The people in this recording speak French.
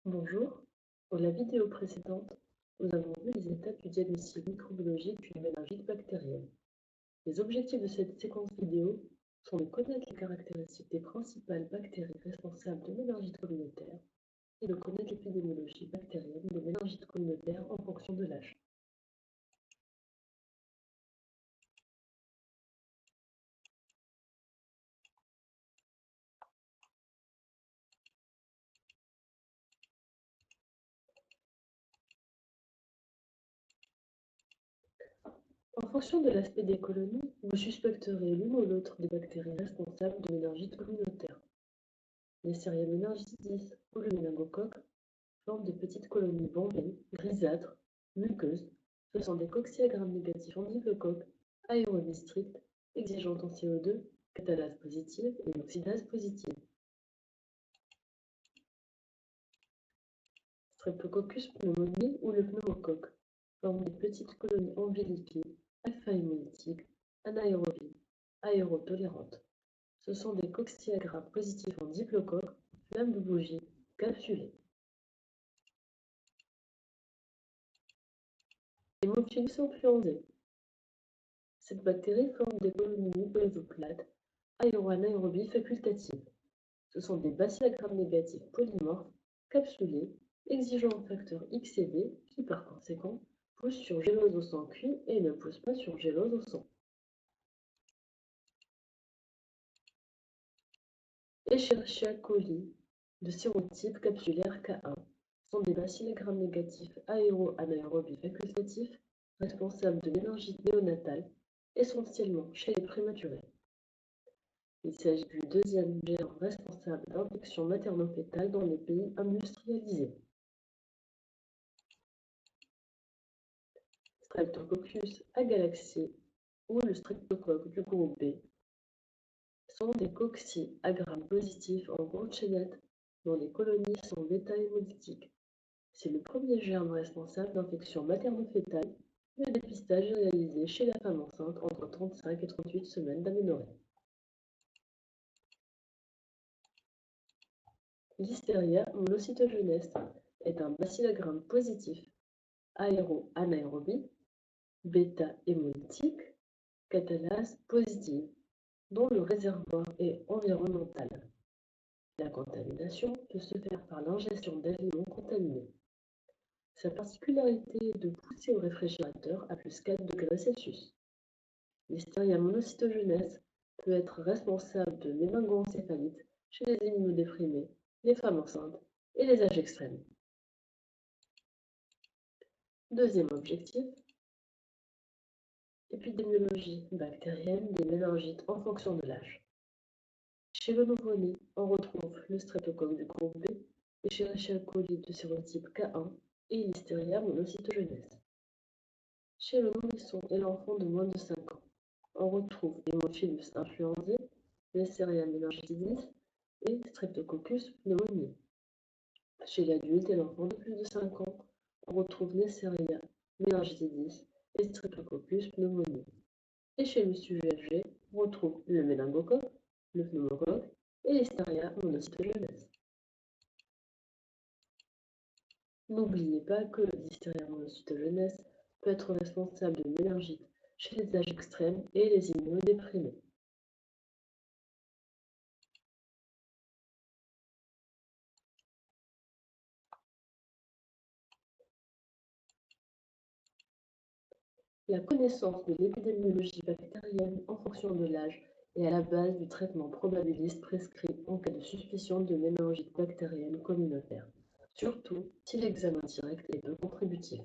Bonjour, dans la vidéo précédente, nous avons vu les étapes du diagnostic microbiologique d'une méningite bactérienne. Les objectifs de cette séquence vidéo sont de connaître les caractéristiques des principales bactéries responsables de méningite communautaire et de connaître l'épidémiologie bactérienne de méningite communautaire en fonction de l'âge. En fonction de l'aspect des colonies, vous suspecterez l'une ou l'autre des bactéries responsables de méningite communautaire. Neisseria meningitidis ou le méningocoque forment de petites colonies bombées, grisâtres, muqueuses. Ce sont des coccyagrammes négatifs en diplocoque, aérobie stricte, exigeantes en CO2, catalase positive et oxydase positive. Streptococcus pneumoniae ou le pneumocoque forment des petites colonies ombiliques, alpha-hémolytiques, anaérobies, aérotolérantes. Ce sont des coccyagrammes positifs en diplocoque, flamme de bougie, capsulés. Hémophilus influenzae. Cette bactérie forme des colonies muqueuses ou plates, aéro-anaérobies facultatives. Ce sont des bacillogrammes négatifs polymorphes, capsulés, exigeant un facteur X et B qui, par conséquent, poussent sur gélose au sang cuit et ne poussent pas sur gélose au sang. Escherichia coli de sérotype capsulaire K1 sont des bacillogrammes négatifs aéro-anaérobies facultatifs responsables de méningite néonatale, essentiellement chez les prématurés. Il s'agit du deuxième gène responsable d'infections materno-fétales dans les pays industrialisés. Streptococcus agalaxiae ou le streptocoque du groupe B sont des coccyagrammes positifs en grande chaînette dont les colonies sont bêta-hémolytiques. C'est le premier germe responsable d'infections materno-fétales. Le dépistage est réalisé chez la femme enceinte entre 35 et 38 semaines d'aménorrhée. Listeria monocytogenes est un bacillogramme positif aéro-anaérobie, bêta-hémolytique, catalase positive, dont le réservoir est environnemental. La contamination peut se faire par l'ingestion d'aliments contaminés. Sa particularité est de pousser au réfrigérateur à plus 4 degrés Celsius. Listeria monocytogenes peut être responsable de méningoencéphalite chez les immunodéprimés, les femmes enceintes et les âges extrêmes. Deuxième objectif, épidémiologie bactérienne des méningites en fonction de l'âge. Chez le nouveau-né, on retrouve le streptocoque du groupe B, Escherichia coli de sérotype K1 et Listeria monocytogenes. Chez le nourrisson et l'enfant de moins de 5 ans, on retrouve Haemophilus influenzae, Neisseria meningitidis et Streptococcus pneumoniae. Chez l'adulte et l'enfant de plus de 5 ans, on retrouve Neisseria meningitidis et Streptococcus pneumoniae. Et chez le sujet âgé, on retrouve le méningocoque, le pneumocoque et Listeria monocytogenes. N'oubliez pas que Listeria monocytogenes peut être responsable de méningite chez les âges extrêmes et les immunodéprimés. La connaissance de l'épidémiologie bactérienne en fonction de l'âge est à la base du traitement probabiliste prescrit en cas de suspicion de méningite bactérienne communautaire, surtout si l'examen direct est peu contributif.